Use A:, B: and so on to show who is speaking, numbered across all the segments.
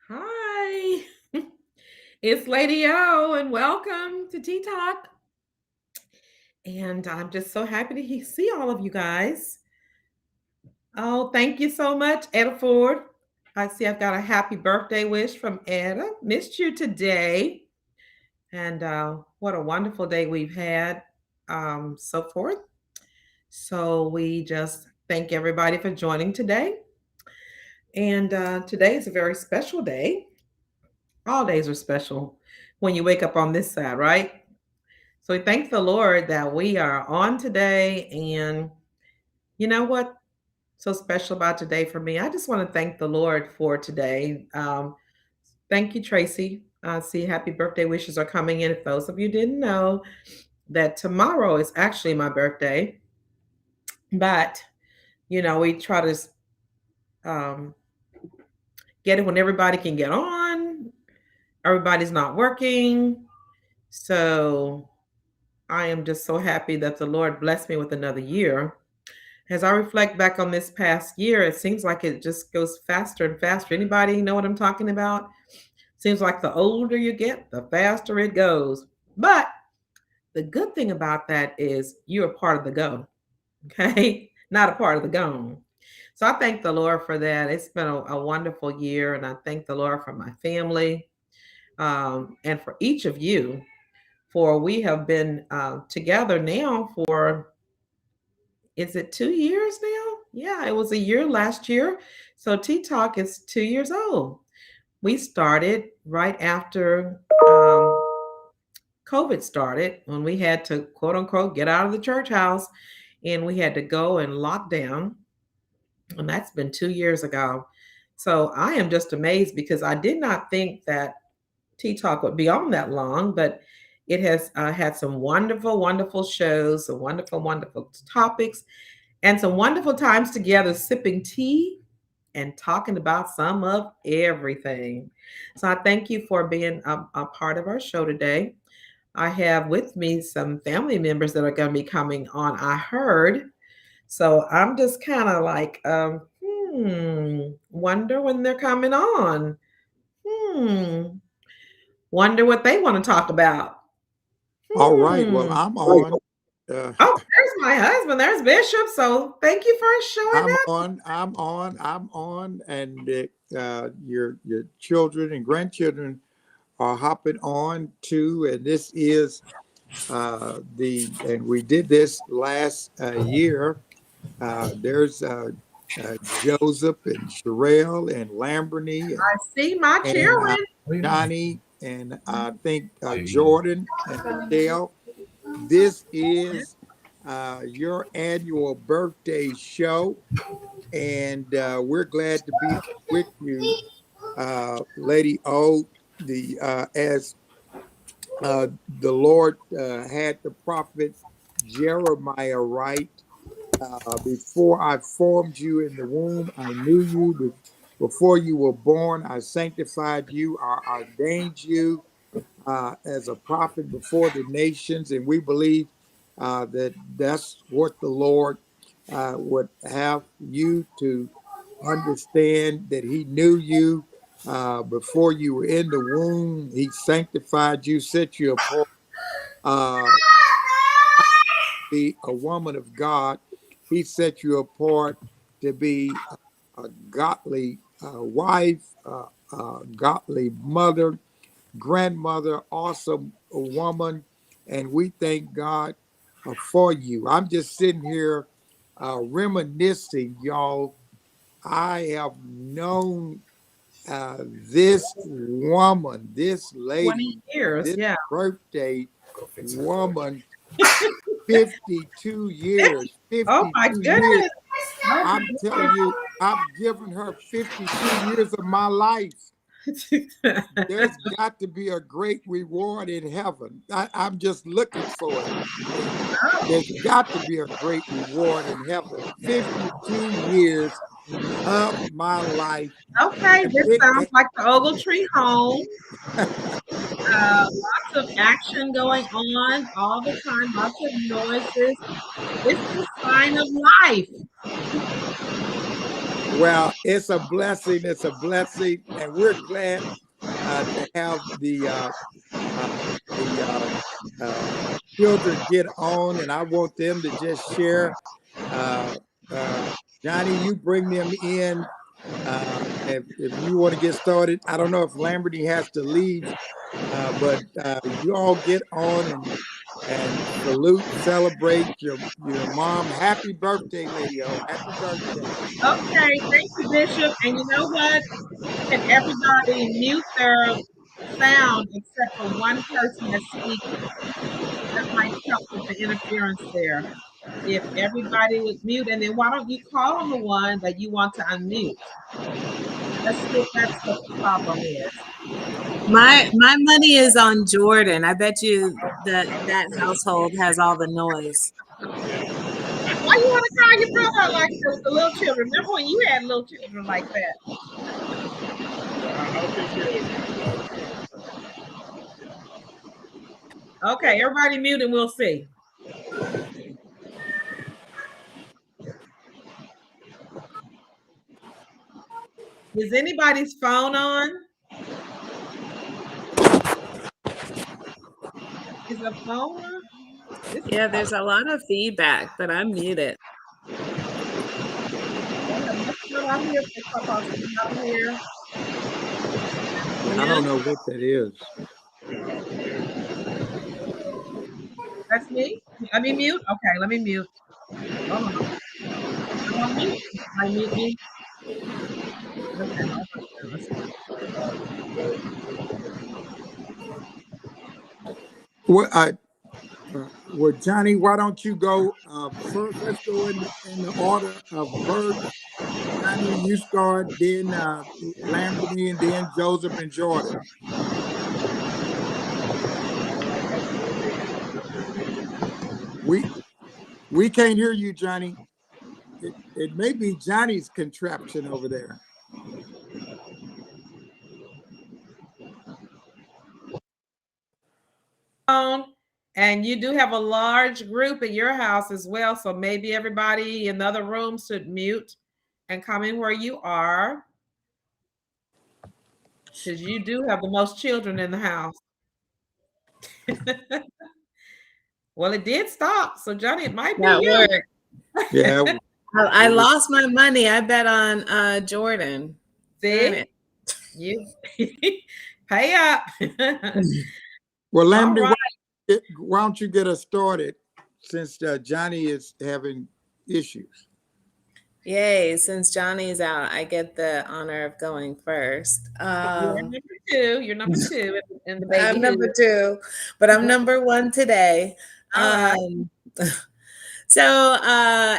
A: Hi, it's Lady O, and welcome to Tea Talk. And I'm just so happy to see all of you guys. Oh, thank you so much, Etta Ford. I see I've got a happy birthday wish from Etta. Missed you today. And what a wonderful day we've had, so forth. So we just thank everybody for joining today. And today is a very special day. All days are special when you wake up on this side, right? So we thank the Lord that we are on today. And you know what? So special about today for me. I just want to thank the Lord for today. Thank you, Tracy. See, happy birthday wishes are coming in. If those of you didn't know that tomorrow is actually my birthday, but we try to um, get it when everybody can get on. Everybody's not working. So I am just so happy that the Lord blessed me with another year. As I reflect back on this past year, it seems like it just goes faster and faster. Anybody know what I'm talking about? Seems like the older you get, the faster it goes. But the good thing about that is you're a part of the go, okay? Not a part of the gone. So I thank the Lord for that. It's been a wonderful year, and I thank the Lord for my family, and for each of you, for we have been together now for, is it 2 years now? Yeah, it was a year last year. So Tea Talk is 2 years old. We started right after COVID started, when we had to, quote unquote, get out of the church house and we had to go and lock down. And that's been 2 years ago. So I am just amazed because I did not think that Tea Talk would be on that long, but it has had some wonderful, wonderful shows, some wonderful, wonderful topics, and some wonderful times together sipping tea and talking about some of everything. So I thank you for being a part of our show today. I have with me some family members that are going to be coming on, I heard. So I'm just kind of like, wonder when they're coming on. Hmm, wonder what they want to talk about.
B: All right. Well,
A: Hmm.
B: I'm on. Uh,
A: Oh, there's my husband. There's Bishop. So thank you for showing
B: I'm
A: up.
B: on. And your children and grandchildren are hopping on too. And this is and we did this last year. There's Joseph and Sherelle and Lamberny
A: I see my
B: and
A: children.
B: Johnny and I think Jordan and Michelle. This is your annual birthday show, and we're glad to be with you, Lady O. As the Lord had the prophet Jeremiah write, before I formed you in the womb, I knew you. Before you were born, I sanctified you, I ordained you as a prophet before the nations, and we believe that's what the Lord would have you to understand, that He knew you before you were in the womb. He sanctified you, set you apart, uh, be a woman of God. He set you apart to be a godly wife, godly mother, grandmother, awesome woman, and we thank God for you. I'm just sitting here reminiscing, y'all. I have known this woman, this
A: 20
B: lady,
A: years.
B: this
A: Yeah.
B: birthday woman, 52 years,
A: Oh my
B: 52 years.
A: goodness. Oh my
B: I'm telling you, I've given her 52 years of my life.
A: goodness.
B: There's got to be a great reward in heaven. I'm just looking for it. There's got to be a great reward in heaven. 52 years of my life.
A: Okay, this sounds like the Ogletree home. Lots of action going on all the time, lots of noises. It's a sign of life.
B: Well, it's a blessing. It's a blessing. And we're glad to have the children get on. And I want them to just share. Johnny, you bring them in. If you want to get started, I don't know if Lamberty has to leave, but you all get on and salute, celebrate your mom. Happy birthday, Lady O. Happy birthday.
A: Okay, thank you, Bishop. And you know what? Can everybody mute their sound except for one person that's speaking? That might help with the interference there. If everybody would mute, and then why don't you call on the one that you want to unmute? Let's see if that's what the problem is.
C: My money is on Jordan. I bet you that household has all the noise.
A: Why you want to call your brother like the little children? Remember when you had little children like that? Okay, everybody mute and we'll see. Is anybody's phone on? Is the phone on?
C: Yeah, there's a lot of feedback, but I'm muted.
A: Out here for Clubhouse out here.
B: I don't know what that is.
A: That's me? Let me mute? Okay, let me mute. Hold on. I mute me. Okay,
B: Well, Johnny, why don't you go first? Let's go in the order of birth. Johnny, you start, then Lamborghini, and then Joseph and Jordan. We can't hear you, Johnny. It may be Johnny's contraption over there.
A: And you do have a large group at your house as well, so maybe everybody in the other rooms should mute and come in where you are, because you do have the most children in the house. Well, it did stop, so Johnny, it might be you.
B: Yeah.
C: I lost my money. I bet on Jordan.
A: See, you pay up.
B: Well, Lamberty, why don't you get us started since Johnny is having issues?
C: Yay, since Johnny's out, I get the honor of going first.
A: You're number two. You're number two in the baby.
C: I'm number two, but I'm number one today. So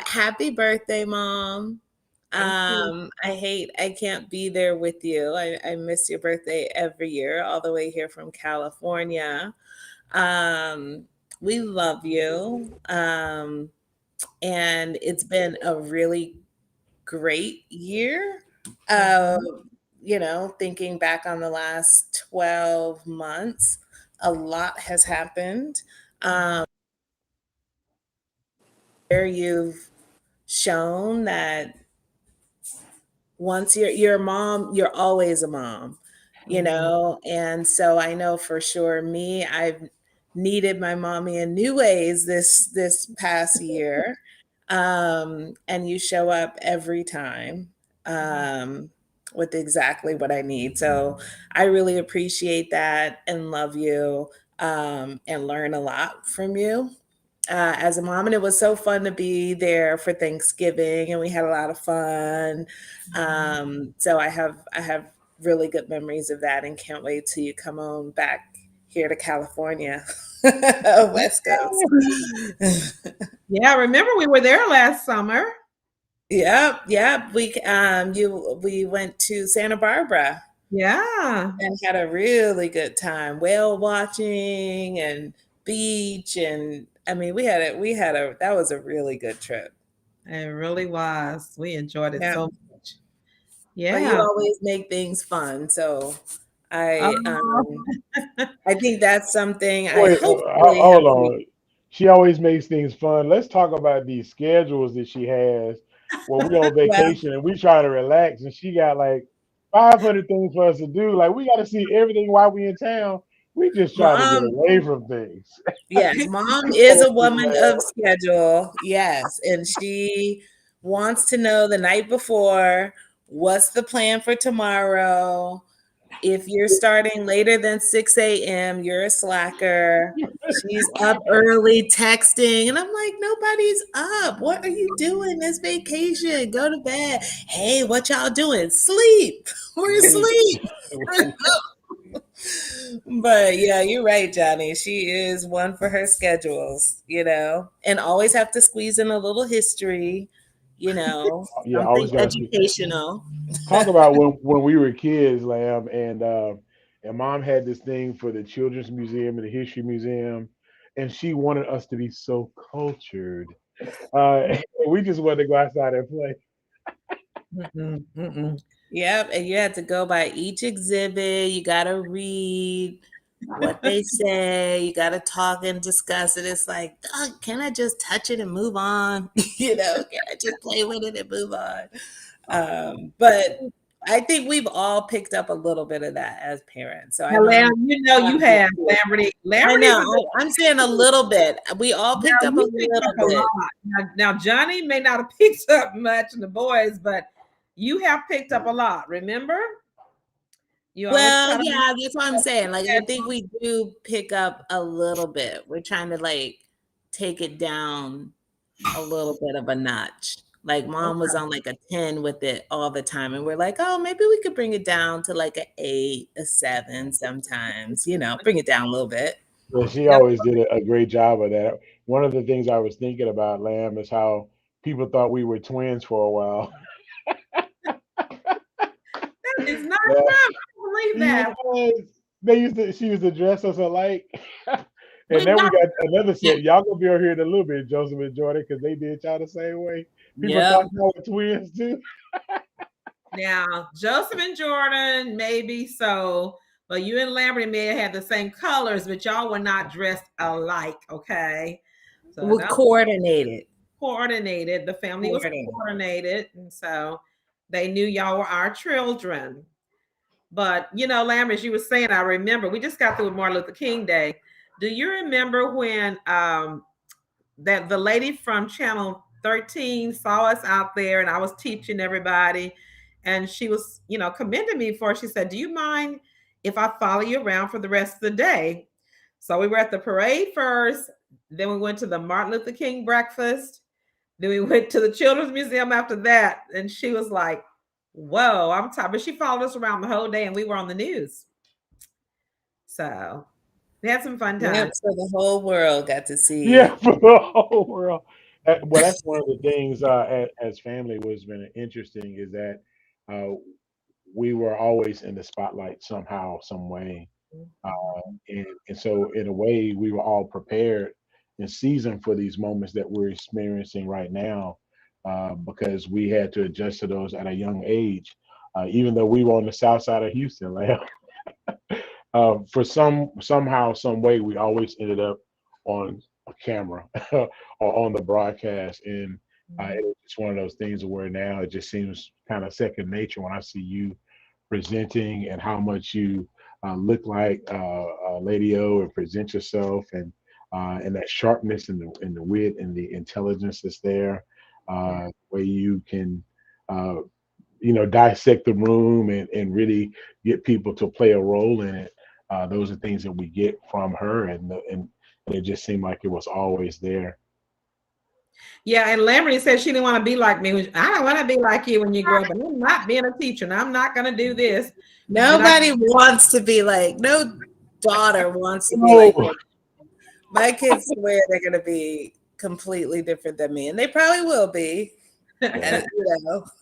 C: happy birthday, Mom. I can't be there with you. I miss your birthday every year, all the way here from California. We love you. And it's been a really great year. Thinking back on the last 12 months, a lot has happened. Where you've shown that once you're a mom, you're always a mom, and so I know for sure I've needed my mommy in new ways this past year. And you show up every time with exactly what I need. So I really appreciate that and love you, and learn a lot from you. as a mom, and it was so fun to be there for Thanksgiving, and we had a lot of fun. So I have really good memories of that, and can't wait till you come on back here to California, West Coast.
A: Yeah, remember we were there last summer.
C: Yep, yep. We went to Santa Barbara
A: Yeah,
C: and had a really good time, whale watching and beach, and I mean we had a that was a really good trip.
A: it really was. We enjoyed it
C: Yeah.
A: so much.
C: But you
A: Yeah.
C: always make things fun. So I
A: Oh,
C: I think that's something I
D: Wait,
C: hopefully have
D: hold
C: to be.
D: on. She always makes things fun. Let's talk about these schedules that she has when we on
C: Well,
D: vacation and we try to relax, and she got like 500 things for us to do. Like we got to see everything while we in town. We just try to get
C: mom,
D: away from things.
C: yes, mom is a woman of schedule. Yes. And she wants to know the night before what's the plan for tomorrow. If you're starting later than 6 a.m., you're a slacker. She's up early texting. And I'm like, nobody's up. What are you doing this vacation? Go to bed. Hey, what y'all doing? Sleep. We're asleep. But yeah, you're right, Johnny. She is one for her schedules, and always have to squeeze in a little history,
D: Yeah,
C: something
D: always got to see.
C: educational.
D: Talk about when we were kids, Lamb, and Mom had this thing for the Children's Museum and the History Museum, and she wanted us to be so cultured. And we just wanted to go outside and play.
A: mm-mm, mm-mm.
C: Yep, and you have to go by each exhibit. You got to read what they say. You got to talk and discuss it. It's like, "Ugh, can I just touch it and move on? Can I just play with it and move on?" But I think we've all picked up a little bit of that as parents. So I
A: Now,
C: know
A: Lamb,
C: I'm
A: you know you
C: I'm
A: have Lamberty.
C: I
A: Lamberty's
C: know.
A: a good
C: I'm saying a little bit. We all picked
A: now.
C: up a
A: You picked up
C: little
A: a
C: bit.
A: lot. Now, Johnny may not have picked up much in the boys, but you have picked up a lot. Remember, you always
C: Well,
A: try to
C: yeah, that's what I'm saying. Like, I
A: get
C: think we do pick up a little bit. We're trying to like take it down a little bit of a notch. Like, mom was on like a 10 with it all the time. And we're like, oh, maybe we could bring it down to like a 8, a 7 sometimes, bring it down a little bit.
D: Yeah, she
A: now.
D: always did a great job of that. One of the things I was thinking about, Lamb, is how people thought we were twins for a while.
A: It's not
D: Yeah,
A: true. I don't believe that.
D: yes. She used to dress us alike. And
A: We
D: then we
A: not.
D: got another set. Y'all gonna be over here in a little bit, Joseph and Jordan, because they did y'all the same way. People
C: Yep.
D: thought y'all were twins too.
A: Now, Joseph and Jordan, maybe so, but you and Lamberty may have had the same colors, but y'all were not dressed alike. Okay, so
C: We're
A: that's
C: coordinated.
A: coordinated. The family was
C: Coordinated.
A: coordinated, and so they knew y'all were our children. But Lambert, as you were saying, I remember we just got through with Martin Luther King Day. Do you remember when that the lady from Channel 13 saw us out there, and I was teaching everybody, and she was, commending me for it. She said, "Do you mind if I follow you around for the rest of the day?" So we were at the parade first, then we went to the Martin Luther King breakfast, then we went to the Children's Museum after that, and she was like, "Whoa, I'm tired." But she followed us around the whole day, and we were on the news. So we had some fun
C: Yep.
A: times.
C: So the whole world got to see.
D: Yeah, for the whole world. Well, that's one of the things as family was been interesting is that uh, we were always in the spotlight somehow, some way. And so, in a way, we were all prepared and seasoned for these moments that we're experiencing right now because we had to adjust to those at a young age, even though we were on the south side of Houston. Like, for somehow, some way, we always ended up on a camera or on the broadcast. And it was just one of those things where now it just seems kind of second nature when I see you presenting and how much you look like Lady O and present yourself and that sharpness and the wit and the intelligence that's there, where you can dissect the room and really get people to play a role in it. Those are things that we get from her, and and it just seemed like it was always there.
A: Yeah, and Lamberty said she didn't want to be like me. I don't want to be like you when you grow up, and I'm not being a teacher, and I'm not going to do this.
C: Nobody wants to be like, no daughter wants to be
D: No.
C: like, my kids swear they're going to be completely different than me, and they probably will be. And,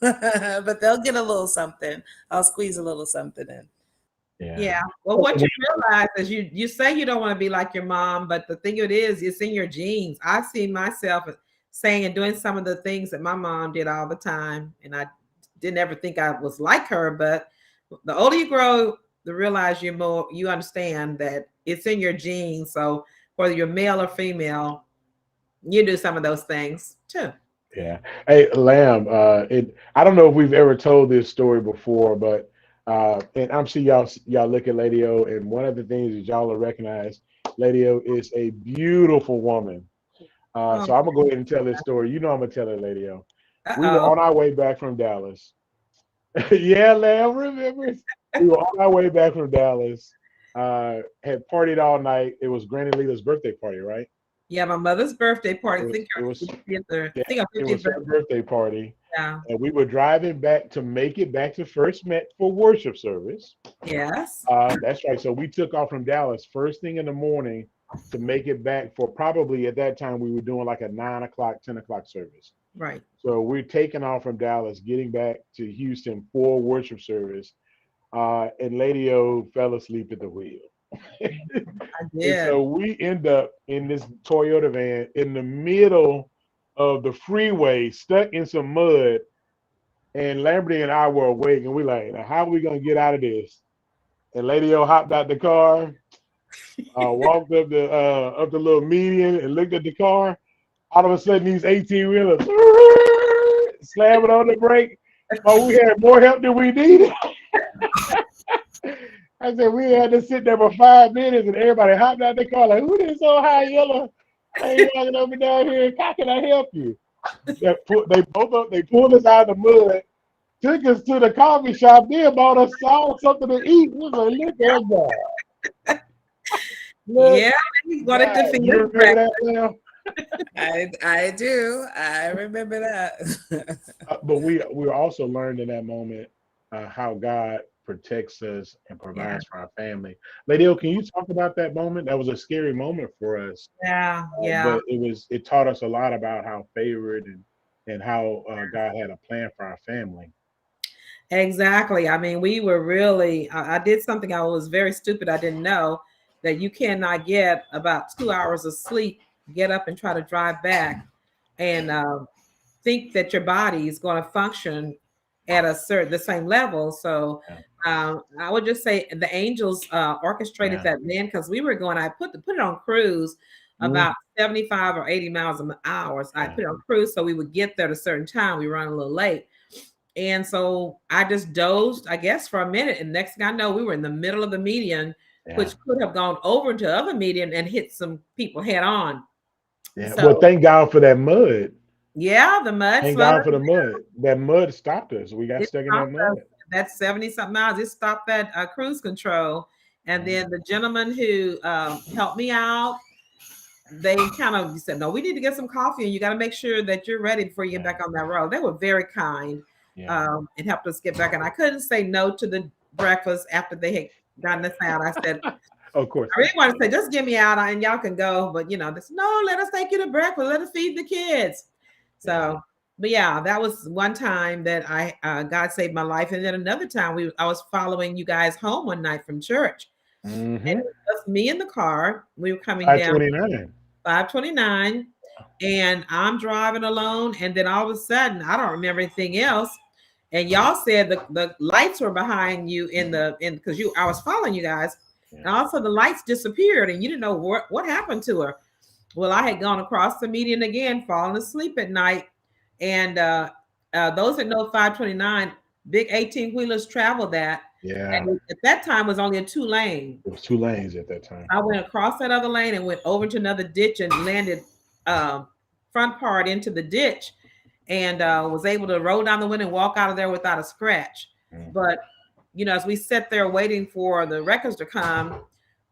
C: but they'll get a little something. I'll squeeze a little something in.
A: Yeah. Well, what you realize is you say you don't want to be like your mom, but the thing it is, it's in your genes. I see myself saying and doing some of the things that my mom did all the time, and I didn't ever think I was like her. But the older you grow, the realize you understand that it's in your genes. So whether you're male or female, you do some of those things too.
D: Yeah. Hey, Lamb, I don't know if we've ever told this story before, but and I'm sure y'all look at Lady O, and one of the things that y'all will recognize, Lady O is a beautiful woman. So I'm gonna go ahead and tell this story. You know I'm gonna tell it, Lady O. We were on our way back from Dallas. Yeah, Lamb remembers. We were on our way back from Dallas. Had partied all night. It was Granny Lita's birthday party, right?
A: Yeah, my mother's birthday party.
D: It was
A: her
D: her birthday party.
A: Yeah.
D: And we were driving back to make it back to First Met for worship service.
A: Yes.
D: That's right. So we took off from Dallas first thing in the morning to make it back for probably at that time we were doing like a 9 o'clock, 10 o'clock service.
A: Right.
D: So we're taking off from Dallas, getting back to Houston for worship service. And Lady O fell asleep at the wheel.
A: I did.
D: And so we end up in this Toyota van in the middle of the freeway, stuck in some mud. And Lamberty and I were awake, and we're like, now, how are we going to get out of this? And Lady O hopped out the car, walked up the little median and looked at the car. All of a sudden, these 18-wheelers slamming on the brake. Oh, we had more help than we needed. I said, we had to sit there for 5 minutes, and everybody hopped out the car like, who this so high yellow? Hey, walking up and down here. How can I help you? They pulled us out of the mud, took us to the coffee shop, then bought us all something to eat. We was like, look at that.
A: Yeah, he wanted to feed
D: you remember that,
C: I do. I remember that.
D: But we also learned in that moment how God protects us and provides for our family. Lady O, can you talk about that moment? That was a scary moment for us.
A: Yeah.
D: But it taught us a lot about how favored and how God had a plan for our family.
A: Exactly. I mean, we were really, I did something I was very stupid. I didn't know that you cannot get about 2 hours of sleep, get up and try to drive back and think that your body is going to function at the same level. So I would just say the angels orchestrated that then, because we were going, I put it on cruise about 75 or 80 miles an hour. So I put it on cruise so we would get there at a certain time. We were running a little late. And so I just dozed, I guess, for a minute. And next thing I know, we were in the middle of the median, which could have gone over into other median and hit some people head on.
D: Yeah. So, well, thank God for that mud.
A: Yeah, the mud.
D: Thank God for the mud. That mud stopped us. We got stuck in that mud.
A: That's 70-something miles. It stopped that cruise control. And then the gentleman who helped me out, they kind of said, no, we need to get some coffee, and you got to make sure that you're ready before you get back on that road. They were very kind and helped us get back. And I couldn't say no to the breakfast after they had gotten us out. I said,
D: of course.
A: I really want to say, just get me out and y'all can go. But, they said, no, let us take you to breakfast. Let us feed the kids. So, but yeah, that was one time that God saved my life. And then another time I was following you guys home one night from church. And it was just me in the car. We were coming down 529, and I'm driving alone. And then all of a sudden, I don't remember anything else. And y'all said the lights were behind you because I was following you guys. And also the lights disappeared, and you didn't know what happened to her. Well, I had gone across the median again, falling asleep at night. And those that know 529, big 18-wheelers travel that.
D: Yeah.
A: And at that time, it was only a 2-lane.
D: It was 2 lanes at that time.
A: I went across that other lane and went over to another ditch and landed front part into the ditch, and was able to roll down the window and walk out of there without a scratch. But, as we sat there waiting for the wreckers to come,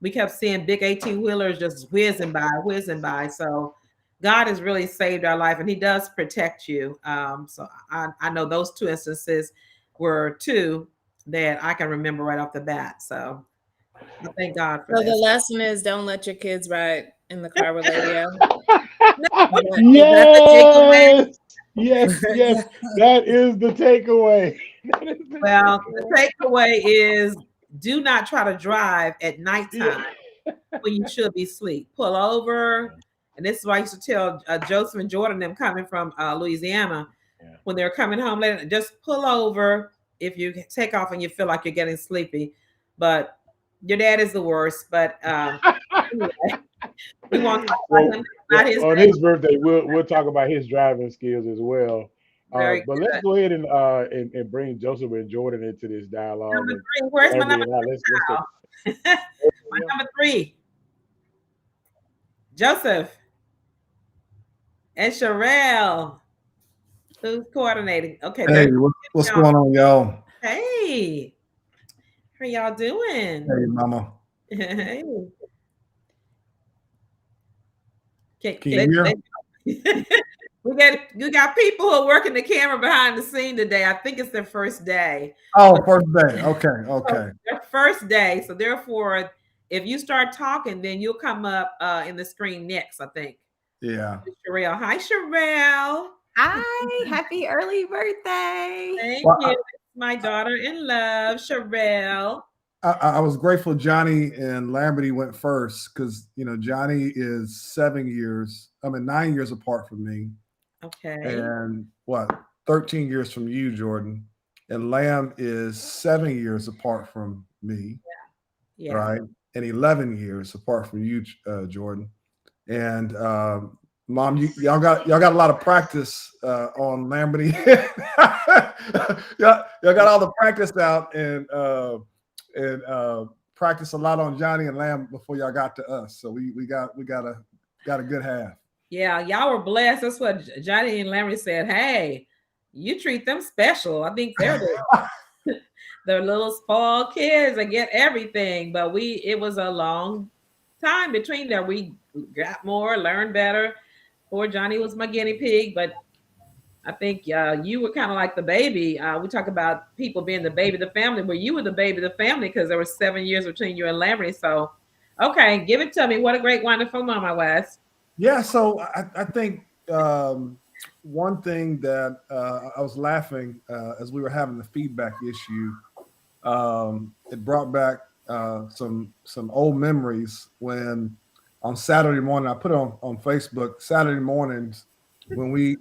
A: we kept seeing big 18-wheelers just whizzing by. So God has really saved our life, and He does protect you. So I know those two instances were two that I can remember right off the bat. So I thank God for
C: So the
A: this.
C: lesson is don't let your kids ride in the car with Lady O. Is that the
D: Yes, yes, yes. That is the takeaway. That is the
A: Well, the
D: takeaway.
A: takeaway is do not try to drive at nighttime
D: Yeah.
A: when you should be asleep. Pull over. And this is why I used to tell Joseph and Jordan, them coming from Louisiana,
D: Yeah.
A: when they're coming home later, just pull over if you take off and you feel like you're getting sleepy. But your dad is the worst. But anyway, we won't talk about
D: Well,
A: him. Not
D: well,
A: his
D: on
A: day.
D: his birthday, we'll talk about his driving skills as well.
A: Very
D: But let's
A: good.
D: go ahead and bring Joseph and Jordan into this dialogue,
A: Number
D: and
A: three. Where's my
D: Larry
A: number
D: and I, let's take.
A: three? My number three. Joseph and Sherelle. Who's coordinating? Okay,
E: Hey, what's going on, y'all?
A: Hey, how y'all doing?
E: Hey, mama.
A: Hey.
E: Can you hear?
A: we got people who are working the camera behind the scene today. I think it's their first day.
E: Oh, first day. Okay.
A: Their first day. So therefore, if you start talking, then you'll come up in the screen next, I think.
E: Yeah.
A: Sherelle. Hi, Sherelle.
F: Hi, happy early birthday.
A: Thank
E: Well,
A: you. My daughter in love, Sherelle.
E: I was grateful Johnny and Lamberty went first because Johnny is 9 years apart from me,
A: Okay.
E: and 13 years from you, Jordan, and Lamb is 7 years apart from me,
A: Yeah.
E: right, and 11 years apart from you, Jordan, and Mom, y'all got a lot of practice on Lamberty. y'all got all the practice out and practice a lot on Johnny and Lamb before y'all got to us. So we got a good half.
A: Yeah, y'all were blessed. That's what Johnny and Larry said. Hey, you treat them special. I think they're the little spoiled kids that get everything. But it was a long time between there. We got more, learned better. Poor Johnny was my guinea pig, but I think you were kind of like the baby. We talk about people being the baby of the family, but you were the baby of the family because there was 7 years between you and Larry. So, okay, give it to me. What a great, wonderful mom I was.
E: Yeah, so I think one thing that I was laughing as we were having the feedback issue, it brought back some old memories when on Saturday morning, I put it on Facebook, Saturday mornings when we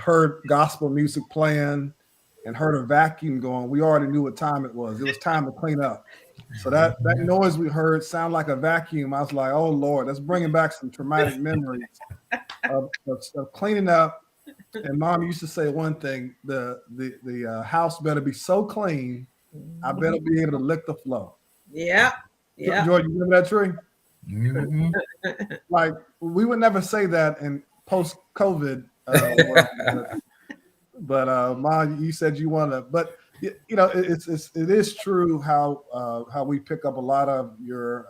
E: heard gospel music playing and heard a vacuum going, we already knew what time it was. It was time to clean up. So that noise we heard sounded like a vacuum. I was like, oh, Lord, that's bringing back some traumatic memories of cleaning up. And Mom used to say one thing, the house better be so clean, I better be able to lick the floor.
A: Yeah. Yeah.
E: George, you remember that tree? Mm-hmm. Like, we would never say that in post-COVID. But Mom, you said you want to, but it is true how we pick up a lot of your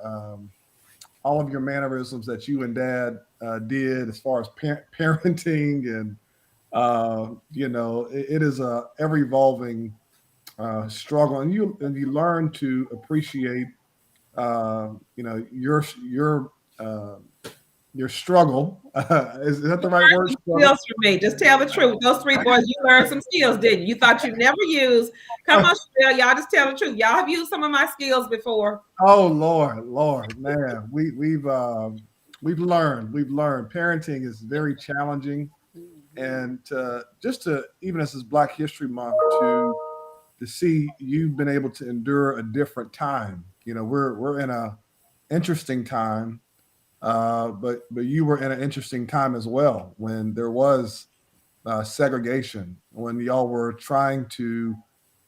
E: all of your mannerisms that you and Dad did as far as parenting, and it is a ever evolving struggle, and you learn to appreciate your struggle. Is that the right word?
A: Skills for me. Just tell the truth. Those three boys, you learned some skills, didn't you? You thought you'd never use. Come on, Cheryl, y'all just tell the truth. Y'all have used some of my skills before.
E: Oh, Lord, man. We've learned. Parenting is very challenging. And even as this Black History Month, to see you've been able to endure a different time. We're in a interesting time. But you were in an interesting time as well when there was segregation, when y'all were trying to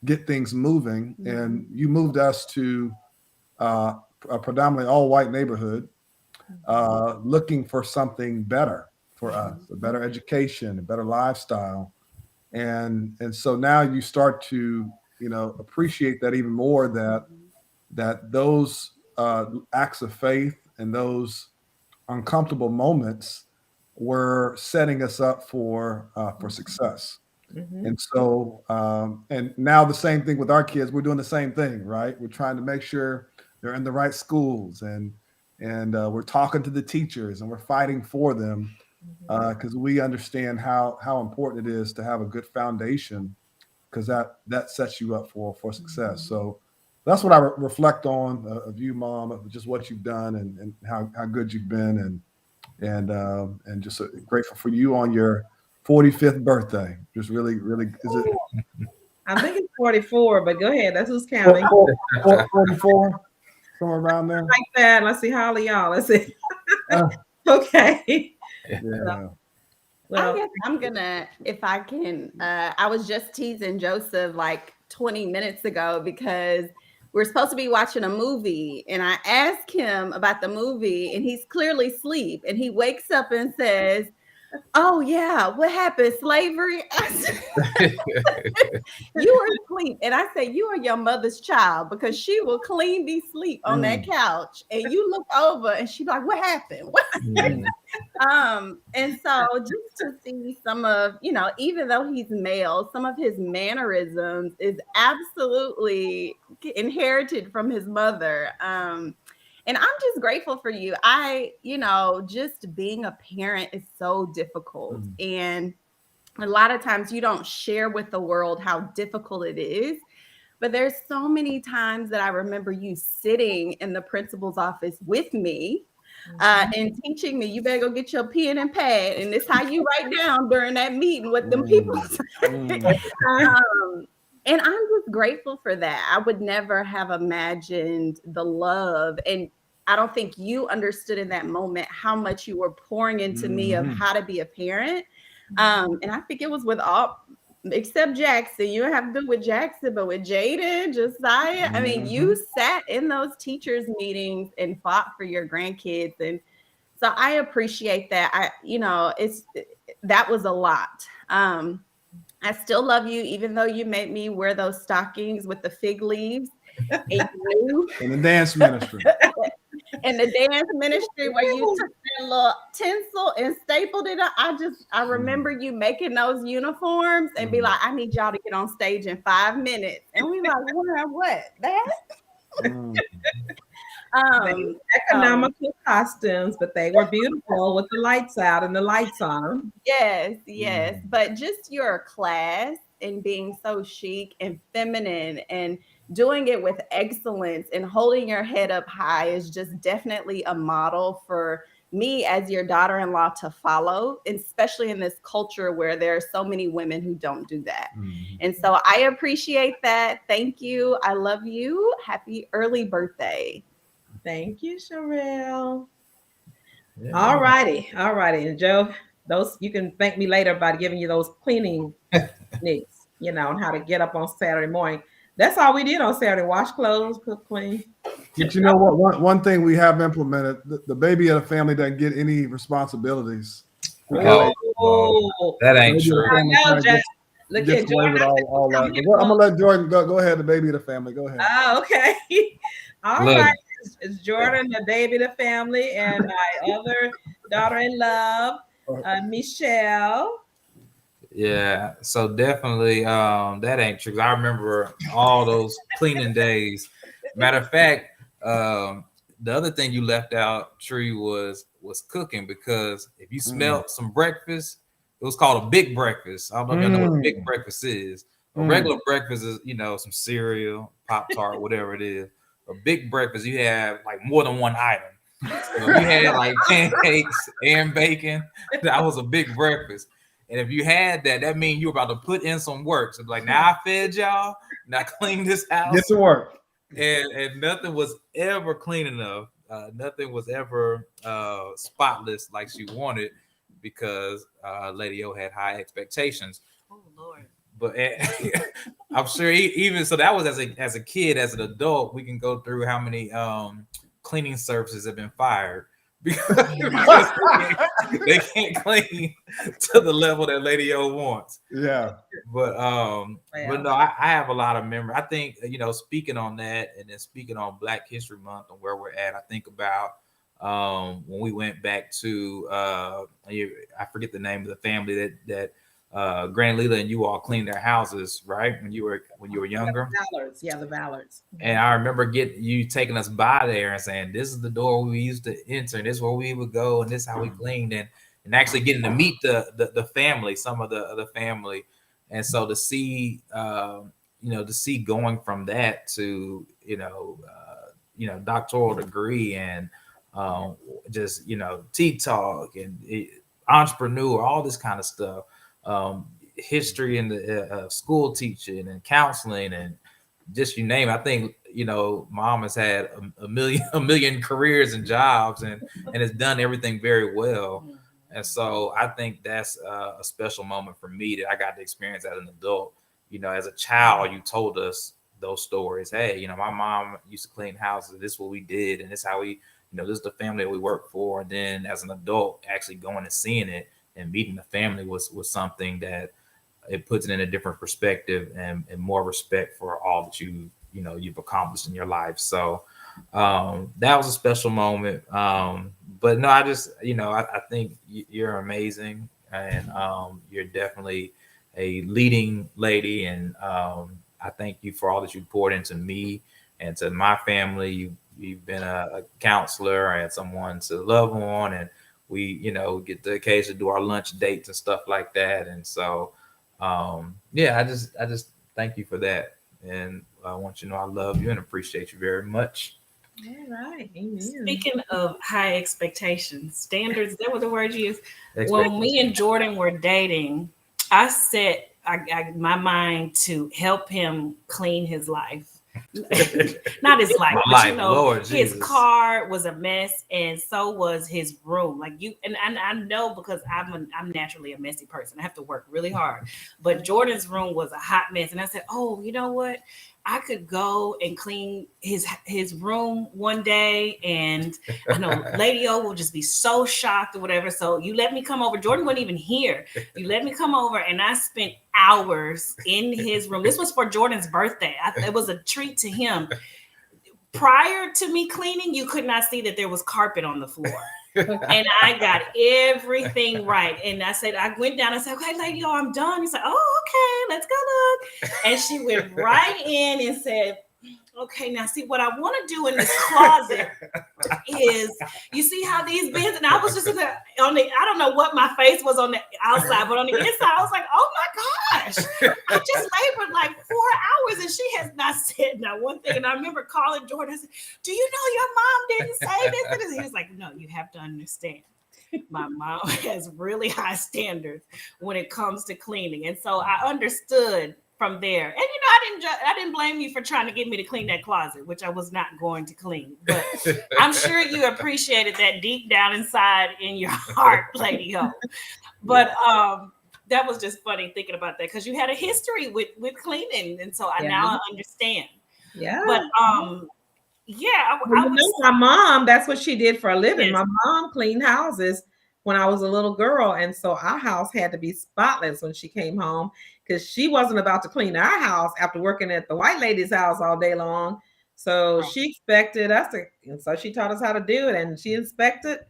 E: get things moving, and you moved us to a predominantly all-white neighborhood, looking for something better for us, a better education, a better lifestyle, and so now you start to appreciate that even more, that those acts of faith and those uncomfortable moments were setting us up for success.
A: Mhm.
E: And so, and now the same thing with our kids. We're doing the same thing, right? We're trying to make sure they're in the right schools, and we're talking to the teachers, and we're fighting for them because we understand how important it is to have a good foundation, because that sets you up for success. So that's what I reflect on of you, Mom, of just what you've done and how good you've been, and just grateful for you on your 45th birthday. Just really, really, is it
A: I think it's 44, but go ahead. That's who's counting.
E: 44? Somewhere around there?
A: Like that. Let's see how old are y'all. Let's see.
E: Uh,
A: Okay.
E: yeah.
A: Well,
F: I guess I'm gonna, if I can, I was just teasing Joseph like 20 minutes ago because we're supposed to be watching a movie, and I asked him about the movie, and he's clearly asleep, and he wakes up and says, "Oh yeah, what happened? Slavery?" I said, "You were asleep," and I said, "You are your mother's child because she will cleanly sleep on that couch, and you look over, and she's like, 'What happened?'" What? And so just to see some of, even though he's male, some of his mannerisms is absolutely inherited from his mother. And I'm just grateful for you. Just being a parent is so difficult. And a lot of times you don't share with the world how difficult it is. But there's so many times that I remember you sitting in the principal's office with me and teaching me, you better go get your pen and pad. And this how you write down during that meeting what them people say. And I'm just grateful for that. I would never have imagined the love. And I don't think you understood in that moment how much you were pouring into me of how to be a parent. And I think it was with all, except Jackson. You don't have to do with Jackson, but with Jaden, Josiah. I mean, you sat in those teachers' meetings and fought for your grandkids. And so I appreciate that. That was a lot. I still love you, even though you made me wear those stockings with the fig leaves. And
E: In the dance ministry.
F: in the dance ministry where you took that little tinsel and stapled it up. I remember you making those uniforms and be like, I need y'all to get on stage in 5 minutes. And we like, what? That?
A: Economical costumes, but they were beautiful with the lights out and the lights on.
F: Yes. But just your class and being so chic and feminine and doing it with excellence and holding your head up high is just definitely a model for me as your daughter-in-law to follow, especially in this culture where there are so many women who don't do that. And so I appreciate that. Thank you. I love you. Happy early birthday.
A: Thank you, Sherelle. All righty. And Joe, those you can thank me later by giving you those cleaning techniques, on how to get up on Saturday morning. That's all we did on Saturday: wash clothes, cook, clean.
E: But you know what? One thing we have implemented: the baby of the family doesn't get any responsibilities.
A: Oh,
G: that ain't true.
A: I know, Jack. Look at
E: Jordan.
A: Jordan.
E: All that. I'm gonna let Jordan go ahead. The baby of the family. Go ahead.
A: Oh, okay. All
G: Look.
A: right. It's Jordan, the baby of the family, and my other daughter-in-law, Michelle.
G: Yeah, so definitely that ain't true. I remember all those cleaning days. Matter of fact, the other thing you left out, Tree, was cooking, because if you smelled some breakfast, it was called a big breakfast. I don't know if you know what a big breakfast is. A regular breakfast is, some cereal, Pop-Tart, whatever it is. A big breakfast, you have like more than one item. So if you had like pancakes and bacon, that was a big breakfast. And if you had that, that means you were about to put in some work. So like, now I fed y'all, now clean this house.
E: Get to work.
G: And nothing was ever clean enough. Nothing was ever spotless like she wanted, because Lady O had high expectations.
F: Oh, Lord.
G: But I'm sure even so, that was as a kid. As an adult, we can go through how many cleaning services have been fired because they can't clean to the level that Lady O wants.
E: Yeah.
G: But no, I have a lot of memory. I think, speaking on that, and then speaking on Black History Month and where we're at, I think about when we went back to I forget the name of the family that Grand Leela and you all cleaned their houses, right? When you were younger.
C: Ballards. Yeah, the Ballards.
G: And I remember you taking us by there and saying, this is the door we used to enter, and this is where we would go, and this is how we cleaned, and actually getting to meet the family, some of the family. And so to see going from that to, doctoral degree and just, tea talk and entrepreneur, all this kind of stuff, history and the school teaching and counseling and just you name it. I think, Mom has had a million careers and jobs and has done everything very well. And so I think that's a special moment for me that I got to experience as an adult. As a child, you told us those stories. Hey, my mom used to clean houses. This is what we did. And this is how we, this is the family that we work for. And then as an adult, actually going and seeing it and meeting the family was something that it puts it in a different perspective and more respect for all that you've accomplished in your life. So that was a special moment. But no, I just, I think you're amazing, and you're definitely a leading lady. And I thank you for all that you poured into me and to my family. You've been a counselor and someone to love on, and we, get the occasion to do our lunch dates and stuff like that. And so, I just thank you for that. And I want you to know I love you and appreciate you very much.
A: All right. Amen.
H: Speaking of high expectations, standards, that was the word you used. When me and Jordan were dating, I set my mind to help him clean his life. Not his life, but
G: Lord
H: his
G: Jesus.
H: car was a mess, and so was his room. And I know because I'm naturally a messy person. I have to work really hard. But Jordan's room was a hot mess, and I said, "Oh, you know what? I could go and clean his room one day, and I know Lady O will just be so shocked or whatever. So you let me come over. Jordan wasn't even here. You let me come over, and I spent hours in his room. This was for Jordan's birthday. It was a treat to him. Prior to me cleaning, you could not see that there was carpet on the floor. And I got everything right. And I went down and said, okay, Lady O, I'm done. He's like, oh, okay, let's go look. And she went right in and said, okay, now see what I want to do in this closet is, you see how these bins, and I was just I don't know what my face was on the outside, but on the inside, I was like, oh my gosh, I just labored like 4 hours and she has not said not one thing. And I remember calling Jordan, I said, do you know your mom didn't say this? And he was like, no, you have to understand. My mom has really high standards when it comes to cleaning. And so I understood from there. And I didn't blame you for trying to get me to clean that closet, which I was not going to clean. But I'm sure you appreciated that deep down inside in your heart, Lady O. But that was just funny thinking about that because you had a history with cleaning, and so now I understand.
A: Yeah.
H: But I
A: my mom, that's what she did for a living.
H: Yes.
A: My mom cleaned houses when I was a little girl, and so our house had to be spotless when she came home because she wasn't about to clean our house after working at the white lady's house all day long. So she expected us to, and so she taught us how to do it, and she inspected.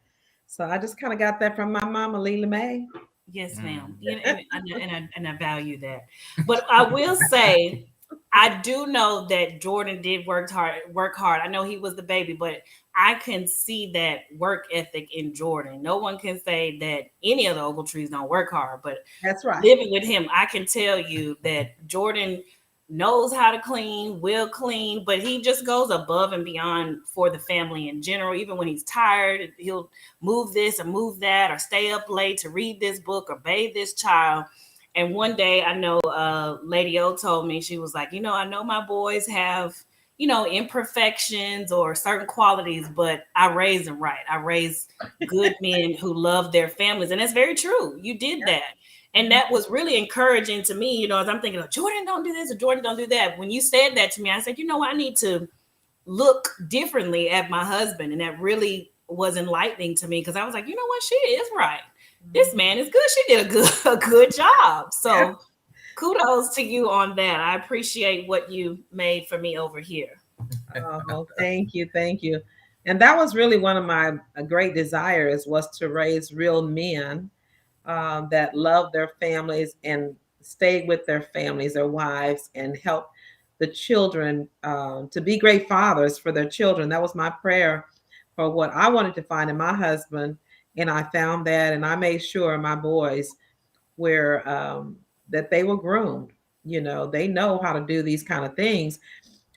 A: So I just kind of got that from my mama, Leela May.
H: Yes, ma'am. And I value that. But I will say, I do know that Jordan did work hard. I know he was the baby, but I can see that work ethic in Jordan. No one can say that any of the Ogletrees don't work hard, but
A: that's right.
H: Living with him, I can tell you that Jordan knows how to clean, will clean, but he just goes above and beyond for the family in general. Even when he's tired, he'll move this or move that or stay up late to read this book or bathe this child. And one day I know Lady O told me, she was like, I know my boys have, imperfections or certain qualities, but I raised them right. I raised good men who love their families. And that's very true. You did that. And that was really encouraging to me, as I'm thinking, Jordan, don't do this or Jordan, don't do that. When you said that to me, I said, I need to look differently at my husband. And that really was enlightening to me because I was like, you know what, she is right. This man is good. She did a good job. So kudos to you on that. I appreciate what you made for me over here.
A: Oh, thank you. And that was really one of my great desires, was to raise real men that love their families and stay with their families, their wives, and help the children to be great fathers for their children. That was my prayer for what I wanted to find in my husband. And I found that, and I made sure my boys were that they were groomed. You know, they know how to do these kind of things.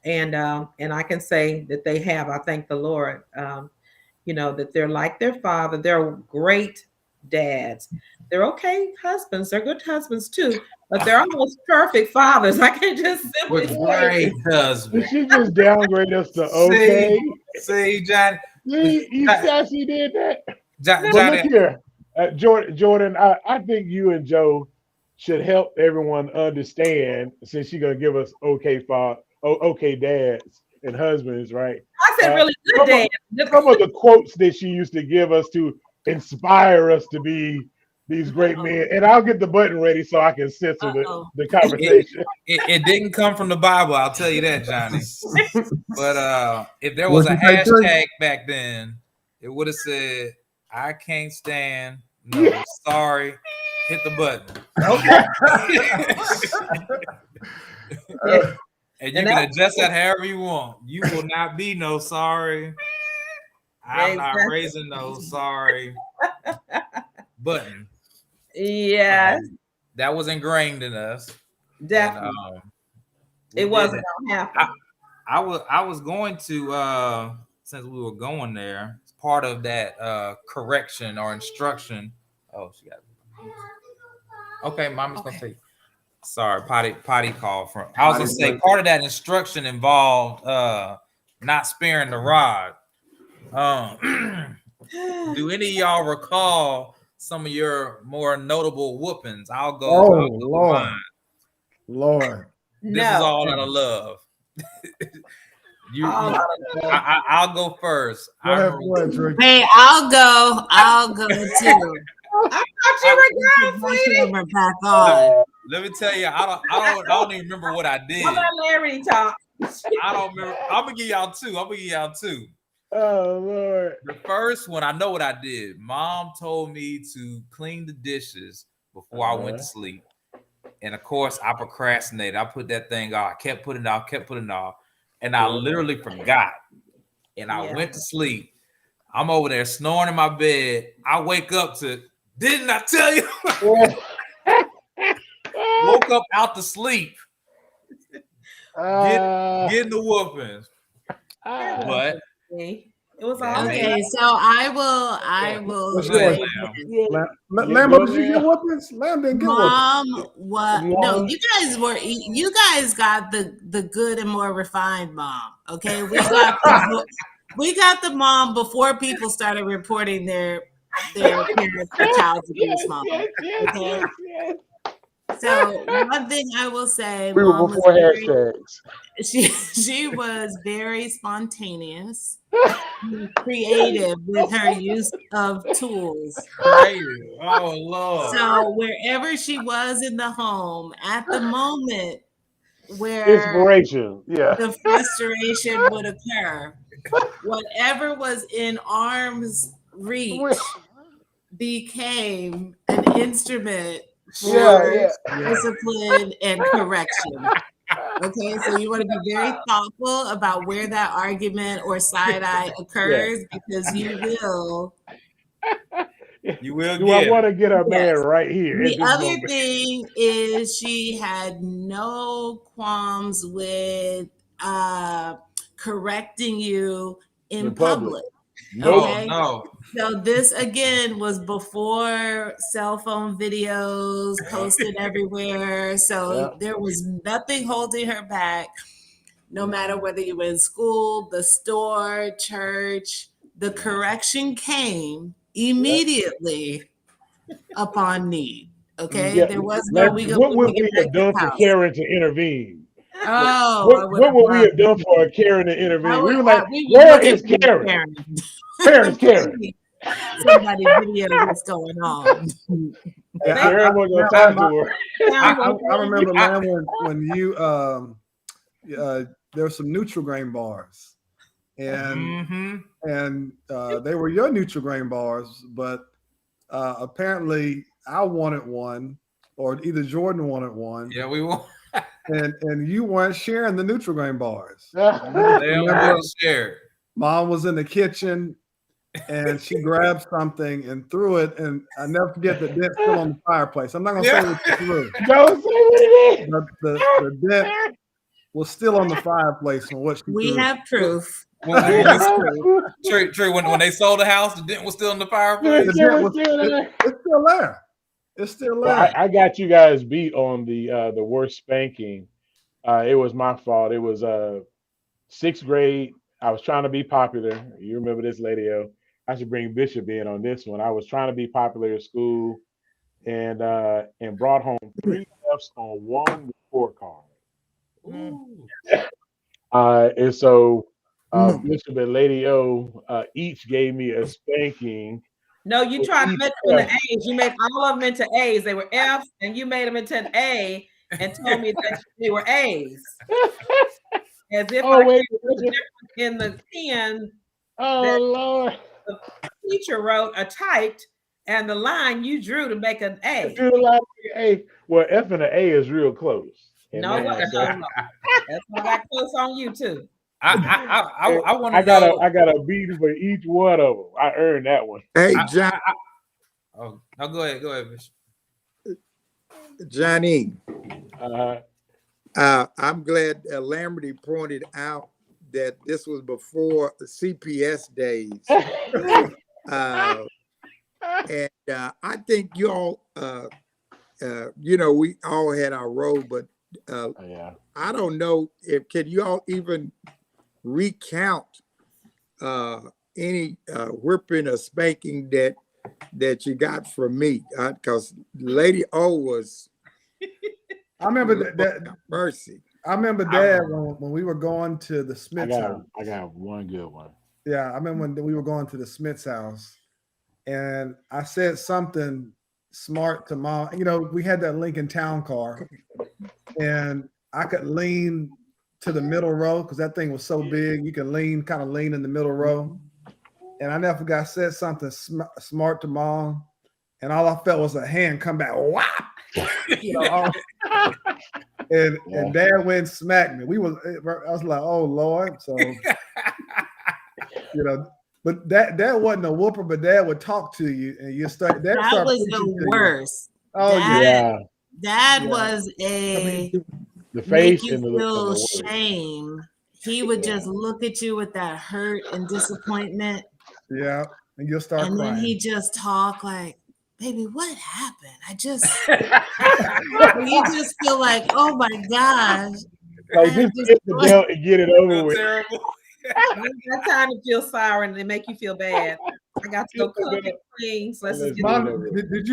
A: And I can say that they have. I thank the Lord. You know, that they're like their father. They're great dads. They're okay husbands. They're good husbands too, but they're almost perfect fathers. I can just simply say.
G: Great husband.
D: Did she just downgrade us to okay?
G: See, John.
D: You see how she did that? But
G: Johnny,
D: look here, Jordan. I think you and Joe should help everyone understand, since she's gonna give us okay dads and husbands, right?
A: I said really good dads.
D: Some of the quotes that she used to give us to inspire us to be these great men. And I'll get the button ready so I can censor the conversation.
G: It didn't come from the Bible, I'll tell you that, Johnny. But if there was a hashtag back then, it would have said, I can't stand, no, sorry, hit the button. Okay. And you can adjust that however you want. You will not be no sorry. I'm not raising no sorry button.
A: Yeah.
G: That was ingrained in us.
A: Definitely.
G: And,
A: it wasn't gonna happen.
G: I was going to since we were going there, part of that correction or instruction. Oh, she got it. Okay, mommy's gonna take. Sorry, potty call from. I was gonna say part of that instruction involved not sparing the rod. Do any of y'all recall some of your more notable whoopings? I'll go.
E: Oh, Lord.
G: This is all out of love. I'll go first.
C: Hey, I'll go too.
A: I thought you were
C: going, back on.
G: Let me tell you, I don't even remember what I did.
A: I'll let Larry talk.
G: I don't remember. I'm gonna give y'all two.
D: Oh Lord.
G: The first one, I know what I did. Mom told me to clean the dishes before I went to sleep. And of course, I procrastinated. I put that thing off. I kept putting it off. And I literally forgot. And I went to sleep. I'm over there snoring in my bed. I wake up to, didn't I tell you? Woke up out to sleep. Getting the whoopings.
A: But it was all
C: okay. So I will.
E: Lamb, did you get whoopings? Lamb didn't get
C: whoopings. What? No, you guys got the good and more refined mom. Okay, we got the mom before people started reporting their parents for child abuse. Mom. Okay. So one thing I will say,
D: we were before hashtags.
C: She was very spontaneous, creative with her use of tools.
G: Oh Lord!
C: So wherever she was in the home, at the moment where
D: inspiration,
C: the frustration would occur, whatever was in arm's reach became an instrument for discipline and correction. Okay, so you want to be very thoughtful about where that argument or side eye occurs, because you will.
D: I want to get a man right here.
C: The other thing is she had no qualms with correcting you in public. Okay?
G: No.
C: So this again was before cell phone videos posted everywhere. So there was nothing holding her back, no matter whether you were in school, the store, church. The correction came immediately upon need. Okay, there was no
D: what would we have done for Karen to intervene?
H: Oh,
D: What would we have done for Karen to intervene? We were like,
H: we
D: where
H: would
D: is
H: look at
D: Karen? Where is Karen?
H: Somebody video what's going on.
E: Yeah,
D: Karen wasn't gonna talk to her.
E: I remember, man, when you there were some Nutri-Grain bars, and they were your Nutri-Grain bars, but apparently I wanted one, or either Jordan wanted one.
G: Yeah, we won't.
E: And you weren't sharing the Nutri-Grain bars.
G: They don't share.
E: Mom was in the kitchen and she grabbed something and threw it, and I never forget the dent still on the fireplace. I'm not gonna say what she threw.
D: Don't say what it is.
E: But the dent was still on the fireplace from what she threw.
H: We have proof.
G: True. When they sold the house, the dent was still in the fireplace.
E: It's still there. It's still there.
D: Well, I got you guys beat on the worst spanking. It was my fault. It was 6th grade. I was trying to be popular. You remember this, Lady-O. I should bring Bishop in on this one. I was trying to be popular at school, and brought home 3 F's on 1 report card. And so Bishop and Lady-O each gave me a spanking.
A: No, you tried to make them into A's. You made all of them into A's. They were F's, and you made them into an A and told me that they were A's. As if I could the difference in the pen.
D: Oh, Lord.
A: The teacher wrote or typed, and the line you drew to make an A.
D: Well, F and an A is real close.
A: No, that's why I got close on you too.
G: I want to.
D: I got a beat for each one of them. I earned that one.
B: Hey, John.
G: Go ahead, Bishop.
B: Johnny. I'm glad Lamberty pointed out that this was before the CPS days. And I think you all, we all had our role, but I don't know can you all even recount any whipping or spanking that you got from me? Because Lady O was.
E: I remember that
B: mercy.
E: I remember Dad when we were going to the Smith's house.
D: I got one good one.
E: Yeah, I remember when we were going to the Smith's house, and I said something smart to Mom. We had that Lincoln Town Car, and I could lean to the middle row because that thing was so big. You could kind of lean in the middle row. And I never forgot, I said something smart to Mom, and all I felt was a hand come back, whop! And Dad went and smacked me. I was like, oh Lord. So but that wasn't a whooper, but Dad would talk to you and you start that
H: was the worst.
E: Oh
H: Dad was the
D: face
H: and feel shame. He would just look at you with that hurt and disappointment.
E: Yeah. And you'll start crying.
H: And then he just talk like, baby, what happened? You just feel like, oh my gosh.
D: Like just get the belt and get it over with.
A: Terrible. I got time to feel sour and they make you feel bad. I got to go cook and clean. So let's just get
E: Mom, did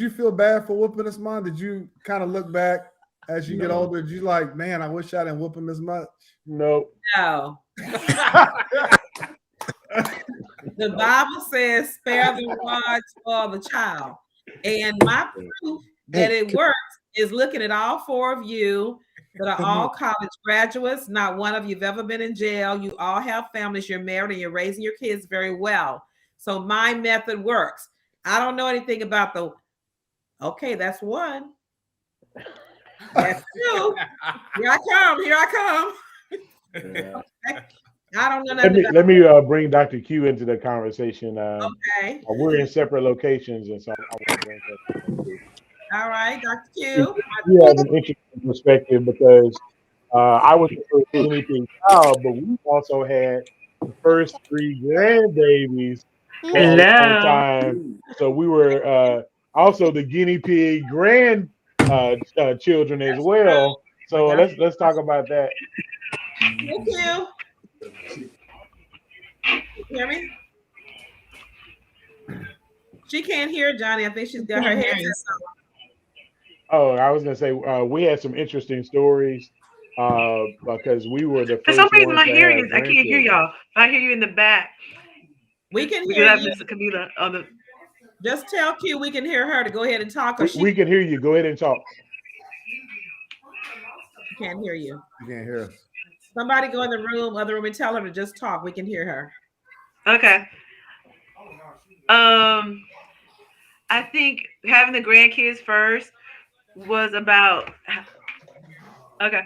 E: you feel bad for whooping us, Mom? Did you kind of look back as you get older? Did you like, man, I wish I didn't whoop him as much?
D: Nope.
A: No. The Bible says, spare the rod, spoil the child. And my proof that it works is looking at all 4 of you that are all college graduates. Not one of you have ever been in jail. You all have families. You're married and you're raising your kids very well. So my method works. I don't know anything about okay, that's 1. That's 2. Here I come.
D: Yeah.
A: Okay. I don't know nothing
D: Let me bring Dr. Q into the conversation.
A: Okay.
D: We're in separate locations, and so I want to bring that.
A: All right, Dr. Q.
D: You have an interesting perspective because I was the first anything child, but we also had the first 3 grandbabies at the same time. So we were also the guinea pig children as well. So let's talk about that.
A: Thank you. Hear me? She can't hear Johnny. I think she's got her headset on.
D: Oh, I was gonna say we had some interesting stories because we were the
I: For some
D: first
I: reason,
D: ones
I: my
D: to
I: hearing
D: have
I: is I can't hear
D: grandchildren.
I: y'all. I hear you in the back
A: We can
I: because
A: hear
I: I have
A: you.
I: Mr. Camila on the.
A: Just tell Q we can hear her to go ahead and talk, or she
D: We can hear you. Go ahead and talk.
A: can't hear you.
E: You can't hear us.
A: Somebody go in the other room, and tell her to just talk. We can hear her.
I: Okay. I think having the grandkids first was about. Okay.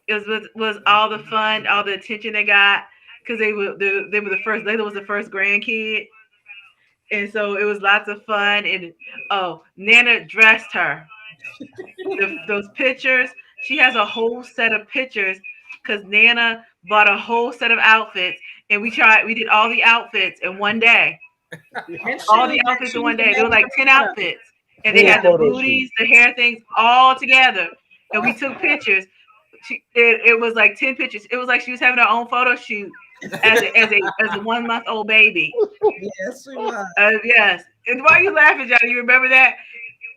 I: It was all the fun, all the attention they got because they were the first. Layla was the first grandkid, and so it was lots of fun. And Nana dressed her. Those pictures. She has a whole set of pictures because Nana bought a whole set of outfits, and we did all the outfits in one day.
A: And
I: All the
A: shoes,
I: outfits in
A: shoes
I: one
A: to
I: day. There were
A: match
I: like
A: the
I: 10
A: photo.
I: outfits, and they
D: Full
I: had the
D: photo shoot.
I: booties, the hair things all together, and we took pictures. It was like 10 pictures. It was like she was having her own photo shoot as a 1-month-old baby.
A: Yes, she was.
I: Yes. And why are you laughing, Johnny? You remember that?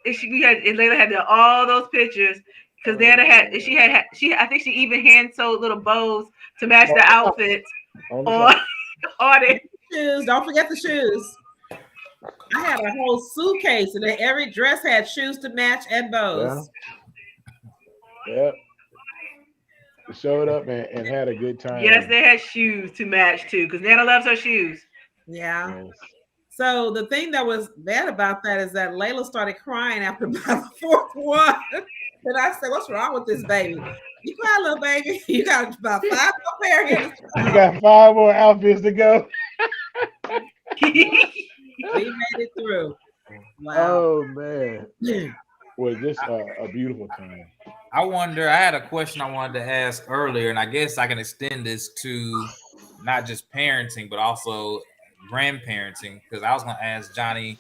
I: And Layla had all those pictures because Nana I think she even hand sewed little bows to match the outfits
D: On the
I: on
D: side.
I: it.
A: Shoes. Don't forget the shoes. I had a whole suitcase, and every dress had shoes to match and bows.
D: Yep. Showed up and had a good time.
I: Yes, they had shoes to match too because Nana loves her shoes.
A: Yeah.
D: Yes.
A: So the thing that was bad about that is that Layla started crying after about the fourth one. And I said, "What's wrong with this baby? You cry, little baby. You got about 5 more pair here.
D: You got 5 more outfits to go.
A: We made it through. Wow.
D: Oh man. Was just a beautiful time.
G: I wonder, I had a question I wanted to ask earlier, and I guess I can extend this to not just parenting, but also grandparenting, because I was going to ask Johnny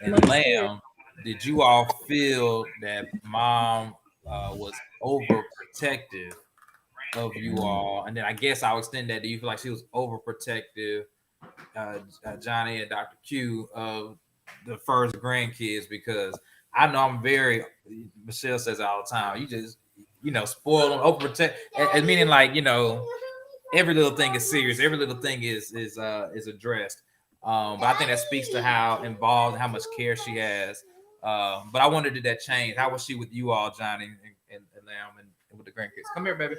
G: and Lamb, did you all feel that mom was overprotective of you all? And then I guess I'll extend that. Do you feel like she was overprotective, Johnny and Dr. Q, of the first grandkids? Because I know I'm very, Michelle says it all the time, you just, spoil them, overprotect, and meaning like, every little thing is serious, every little thing is addressed. But I think that speaks to how involved, how much care she has. But I wonder, did that change? How was she with you all, Johnny and Lamb, and with the grandkids? Come here, baby.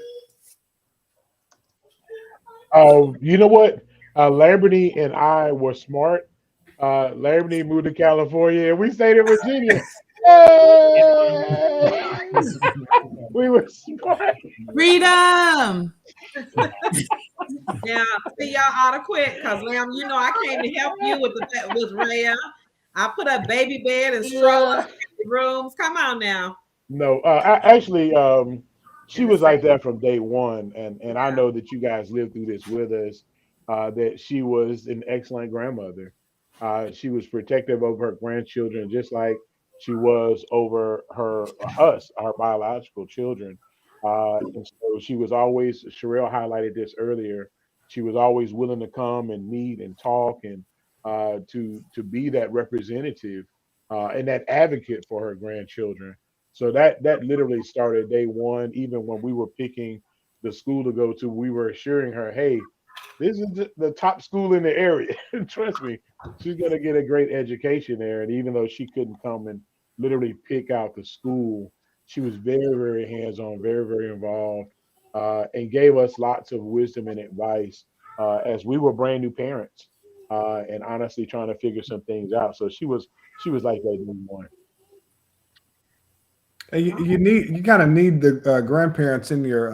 D: You know what? Lamberty and I were smart. Lamberty moved to California, and we stayed in Virginia. We were smart.
C: Freedom.
A: Now, see, y'all ought to quit, because Lamb, I came to help you with Rhea. I put up baby bed and strollers in rooms. Come on now.
D: No, actually, she was like that from day one, and I know that you guys lived through this with us. That she was an excellent grandmother. She was protective of her grandchildren, just like she was over us, our biological children. And so she was always, Sherelle highlighted this earlier, she was always willing to come and meet and talk and to be that representative and that advocate for her grandchildren. So that literally started day one. Even when we were picking the school to go to, we were assuring her, hey, this is the top school in the area. Trust me, she's going to get a great education there. And even though she couldn't come and literally pick out the school, she was very, very hands-on, very, very involved, and gave us lots of wisdom and advice as we were brand new parents and honestly trying to figure some things out. So she was like that day one.
E: And you kind of need the grandparents in your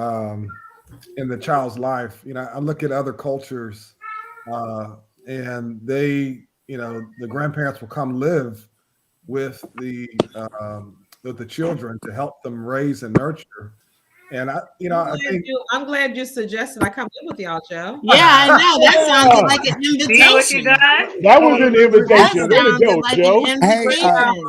E: in the child's life. I look at other cultures, and they, the grandparents will come live with the children to help them raise and nurture. And I think
A: I'm glad you suggested I come live with y'all, Joe.
C: Yeah, I know. That sounded like an
I: See what you
C: invitation.
I: got?
D: That was an invitation. Way to
C: Sounded
D: go,
C: like
D: Joe.
C: an
B: Hey,
C: invitation.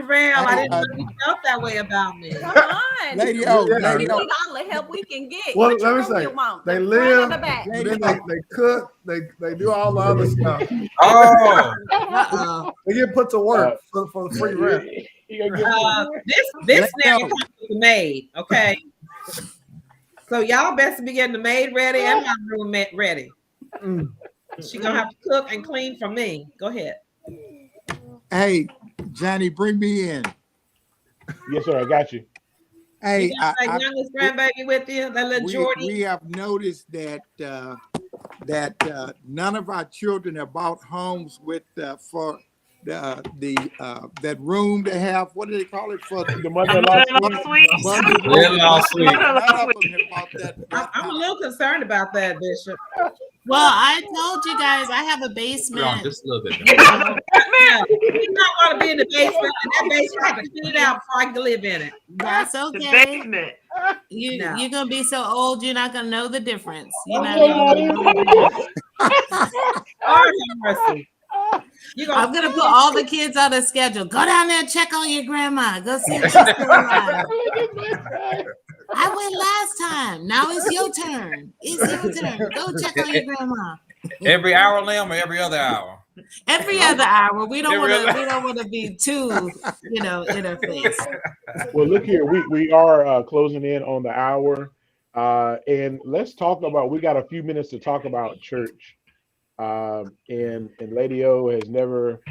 A: Real, I didn't know you felt that way about me.
F: Come on.
B: Lady O,
F: We
B: Lady O.
F: need all the help we can get.
E: Well,
F: Which
E: let me
F: room
E: say,
F: you want?
E: they
F: The front or
E: live,
F: the back?
E: then they cook, they do all the other stuff.
G: Oh,
A: Uh-oh.
E: They get put to work for the free rent.
D: You gonna give me
A: This
B: Let's
A: now
B: go.
A: comes with the maid, okay? So y'all best be getting the maid ready and my roommate ready.
E: Mm.
A: She gonna have to cook and clean for me. Go ahead.
B: Hey, Johnny, bring me in.
D: Yes, sir. I got you.
A: You
B: Hey,
A: got that youngest grandbaby with you, that little
B: we
A: Jordy.
B: have noticed that none of our children have bought homes with for that room they have. What do they call it for?
D: The mother-in-law
I: Mother-in-law suite.
G: Mother-in-law suite.
B: None of them have bought that.
A: I'm a little concerned about that, Bishop.
C: Well, I told you guys I have a
G: Put it on
C: basement.
G: just a little bit.
C: You know,
A: Yeah, we not gonna be in the basement, and that basement I have to clean it out before I can live in it.
C: that's
I: The
C: okay.
I: basement.
A: No.
C: You're gonna be so old, you're not gonna know the difference. You're not
D: Oh,
C: even gonna know the difference.
A: Lord have mercy. You
C: I'm gonna put all the kids on a schedule. Go down there, check on your grandma. Go see if she's still alive. I went last time. Now it's your turn. It's your turn. Go check on your grandma.
G: Every hour, Lamb, or every other hour?
C: Every other hour. We don't
G: Every
C: want to.
G: other-
C: We don't want to be too, in her face.
D: Well, look here. We are closing in on the hour, and let's talk about. We got a few minutes to talk about church. And Lady O has never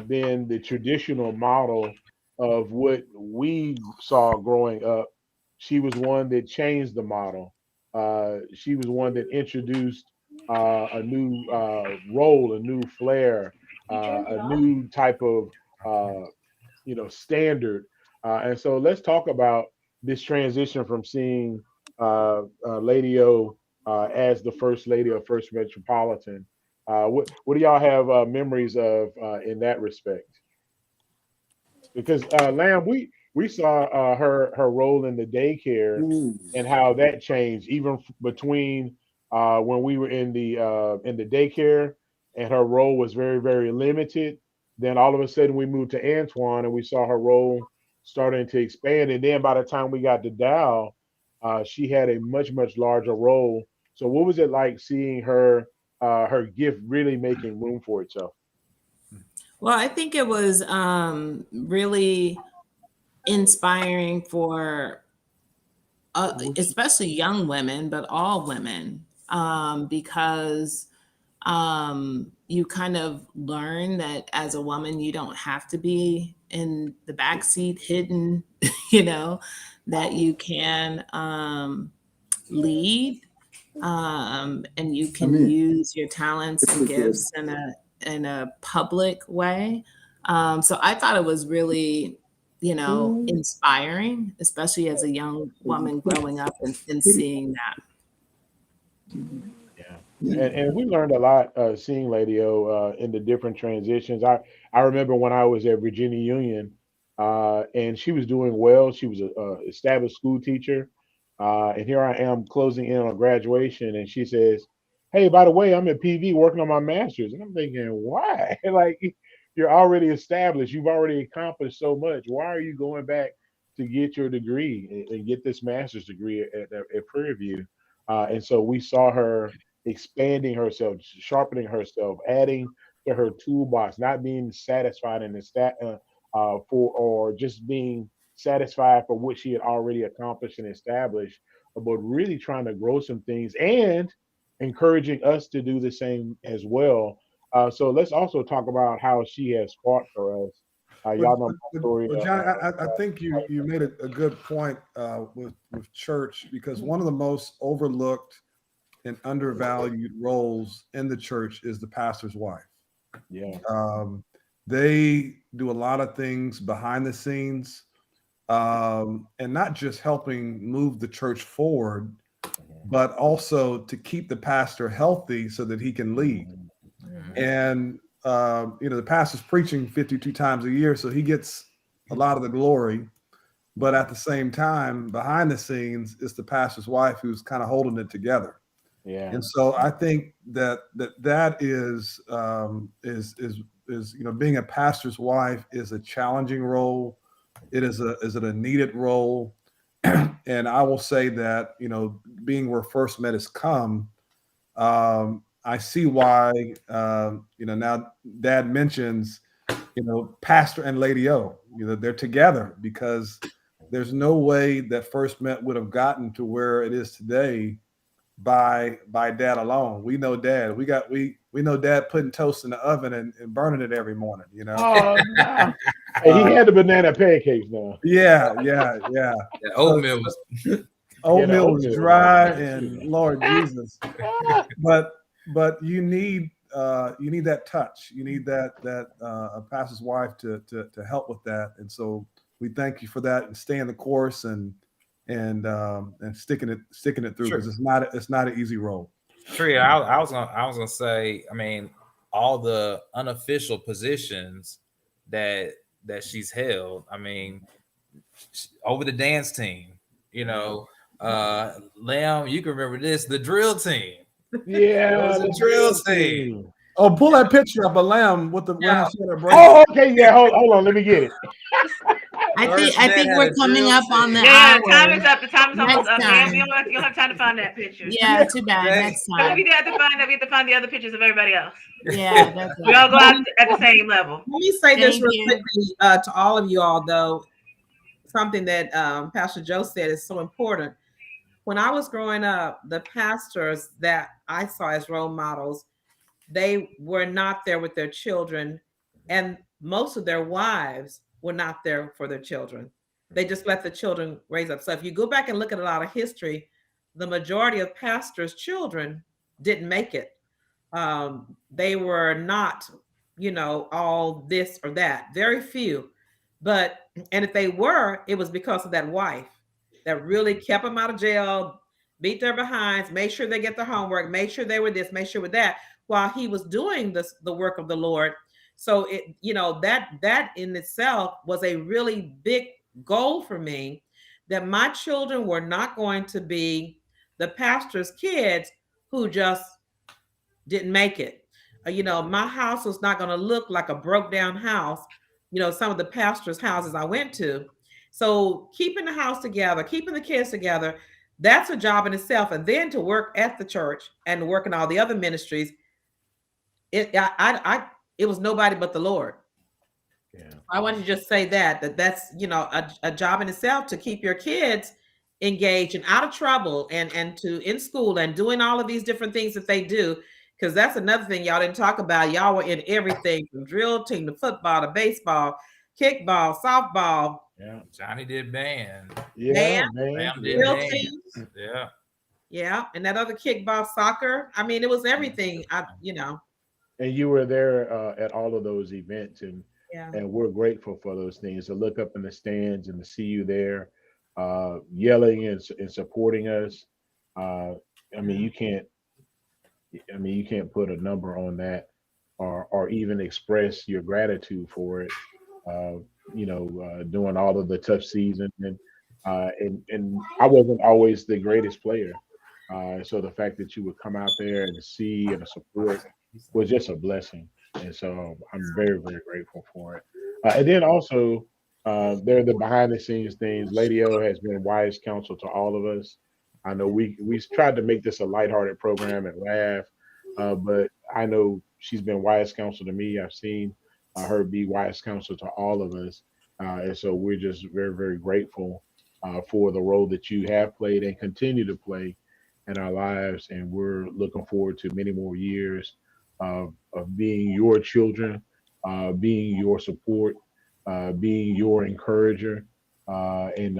D: been the traditional model of what we saw growing up. She was one that changed the model. She was one that introduced a new role, a new flair, a new type of standard. And so let's talk about this transition from seeing Lady O as the first lady of First Metropolitan. What do y'all have memories of in that respect? Because Lamb, we saw her role in the daycare and how that changed, even between when we were in the daycare, and her role was very, very limited. Then all of a sudden we moved to Antoine and we saw her role starting to expand. And then by the time we got to Dow, she had a much, much larger role. So what was it like seeing her gift really making room for itself?
C: Well, I think it was really inspiring for especially young women, but all women, because you kind of learn that as a woman, you don't have to be in the backseat hidden, that you can lead, and you can use your talents and gifts in a public way. So I thought it was really, inspiring, especially as a young woman growing up and seeing that.
D: Yeah. And we learned a lot seeing Lady O in the different transitions. I remember when I was at Virginia Union, and she was doing well. She was a established school teacher. And here I am closing in on graduation, and she says, "Hey, by the way, I'm at PV working on my master's." And I'm thinking, why? Like, you're already established. You've already accomplished so much. Why are you going back to get your degree and get this master's degree at Prairie View? And so we saw her expanding herself, sharpening herself, adding to her toolbox, not being satisfied in the or just being satisfied for what she had already accomplished and established, but really trying to grow some things and encouraging us to do the same as well. So let's also talk about how she has fought for us. Y'all know my story.
E: John, I think you made a good point with church, because one of the most overlooked and undervalued roles in the church is the pastor's wife.
D: Yeah.
E: They do a lot of things behind the scenes, and not just helping move the church forward, but also to keep the pastor healthy so that he can lead. And the pastor's preaching 52 times a year, so he gets a lot of the glory. But at the same time, behind the scenes, it's the pastor's wife who's kind of holding it together.
D: Yeah.
E: And so I think that is being a pastor's wife is a challenging role. It is a needed role. And I will say that, being where First Met has come, I see why, now Dad mentions, Pastor and Lady O, they're together because there's no way that First Met would have gotten to where it is today by Dad alone. We know Dad. We know Dad putting toast in the oven and burning it every morning.
D: Oh, no. Hey, he had the banana pancakes now.
E: Yeah.
G: The oatmeal was
E: Oatmeal was dry, and Lord Jesus. But you need that touch. You need that a pastor's wife to help with that. And so we thank you for that and staying the course and sticking it through, because it's not an easy role.
G: Tree, I was gonna say, I mean, all the unofficial positions that she's held. I mean, over the dance team, Lamb, you can remember this, the drill team.
D: Yeah,
G: the drill team.
E: Oh, pull that picture up of Lamb with the lamb.
D: Oh, okay, yeah. Hold on, let me get it.
J: I think we're coming up on the
I: hour.
J: Time
I: is up. The time is almost up. You'll have time to find that picture.
J: Yeah, too bad. Next time.
I: We have to find the other pictures of everybody else.
J: Yeah, that's
I: we all go out at the same level.
A: Let me say this real quickly to all of you all, though. Something that Pastor Joe said is so important. When I was growing up, the pastors that I saw as role models, they were not there with their children, and most of their wives were not there for their children. They just let the children raise up. So if you go back and look at a lot of history, the majority of pastors' children didn't make it. They were not, all this or that. Very few. And if they were, it was because of that wife that really kept them out of jail, beat their behinds, made sure they get their homework, made sure they were this, made sure with that, while he was doing the work of the Lord. So that in itself was a really big goal for me, that my children were not going to be the pastor's kids who just didn't make it. My house was not going to look like a broke down house, some of the pastor's houses I went to. So keeping the house together, keeping the kids together, that's a job in itself. And then to work at the church and work in all the other ministries, it was nobody but the Lord. Yeah. I want to just say that's a job in itself, to keep your kids engaged and out of trouble and to in school and doing all of these different things that they do. Because that's another thing y'all didn't talk about. Y'all were in everything from drill team to football to baseball, kickball, softball.
G: Yeah, Johnny did band.
D: Yeah,
G: Bam did
A: drill
G: band.
A: Teams.
G: Yeah.
A: Yeah, and that other kickball, soccer. I mean, it was everything.
D: And you were there at all of those events, and we're grateful for those things. To look up in the stands and to see you there, yelling and supporting us. You can't put a number on that, or even express your gratitude for it. Doing all of the tough season, and I wasn't always the greatest player, so the fact that you would come out there and see and support was just a blessing, and so I'm very, very grateful for it. And then also, there are the behind the scenes things. Lady O has been wise counsel to all of us. I know we tried to make this a lighthearted program and laugh, but I know she's been wise counsel to me. I've seen her be wise counsel to all of us, and so we're just very, very grateful for the role that you have played and continue to play in our lives. And we're looking forward to many more years of being your children, being your support, being your encourager, and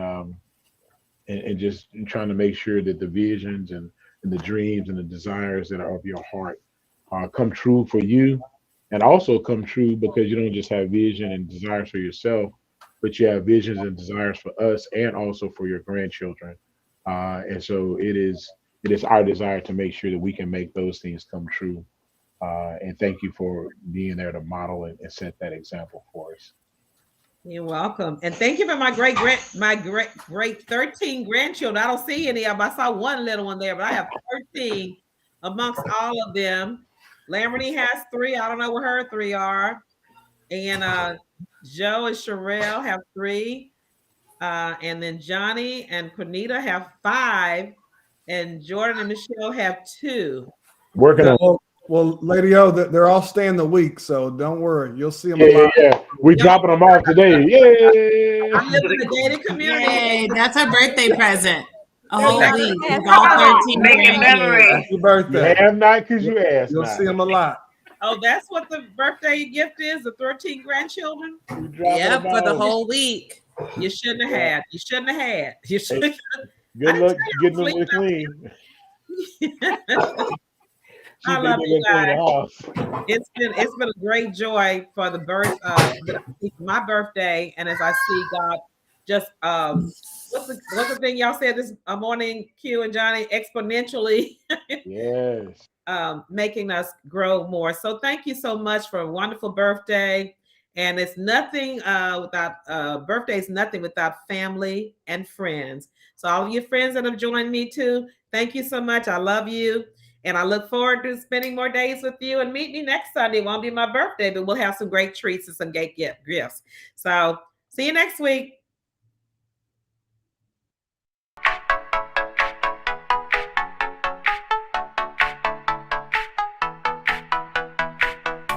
D: just trying to make sure that the visions and the dreams and the desires that are of your heart come true for you, and also come true because you don't just have vision and desires for yourself, but you have visions and desires for us and also for your grandchildren. And so it is our desire to make sure that we can make those things come true. And thank you for being there to model and set that example for us.
A: You're welcome. And thank you for my great 13 grandchildren. I don't see any of them. I saw one little one there, but I have 13 amongst all of them. Lamberty has 3. I don't know where her 3 are. And Joe and Sherelle have 3. And then Johnny and Quinita have 5. And Jordan and Michelle have 2.
D: Working on.
E: Well, Lady O, they're all staying the week, so don't worry. You'll see them a lot.
D: Yeah. We dropping them off today. Yay!
A: I live in a gated community.
J: Yay, that's her birthday present. A whole
A: Yeah.
J: week with all 13
I: Making
J: grandkids.
I: memories.
E: Happy
D: You
E: birthday.
D: have not because you asked
E: You'll
D: not.
E: see them a lot.
A: Oh, that's what the birthday gift is, the 13 grandchildren?
D: We dropping
C: Yep,
D: them
C: for the
D: off.
C: whole week.
A: You shouldn't have had. You shouldn't have had. You should.
D: Good
A: I
D: luck
A: tell
D: getting
A: you,
D: them to clean. She
A: I
D: did
A: love
D: get
A: you
D: to clean the
A: guys.
D: house.
A: It's been a great joy for the birth my birthday, and as I see God just what's the thing y'all said this morning, Q and Johnny, exponentially
D: Yes.
A: making us grow more. So thank you so much for a wonderful birthday. And it's nothing without birthday is nothing without family and friends. So all of your friends that have joined me too, thank you so much. I love you. And I look forward to spending more days with you, and meet me next Sunday. It won't be my birthday, but we'll have some great treats and some great gifts. So see you next week.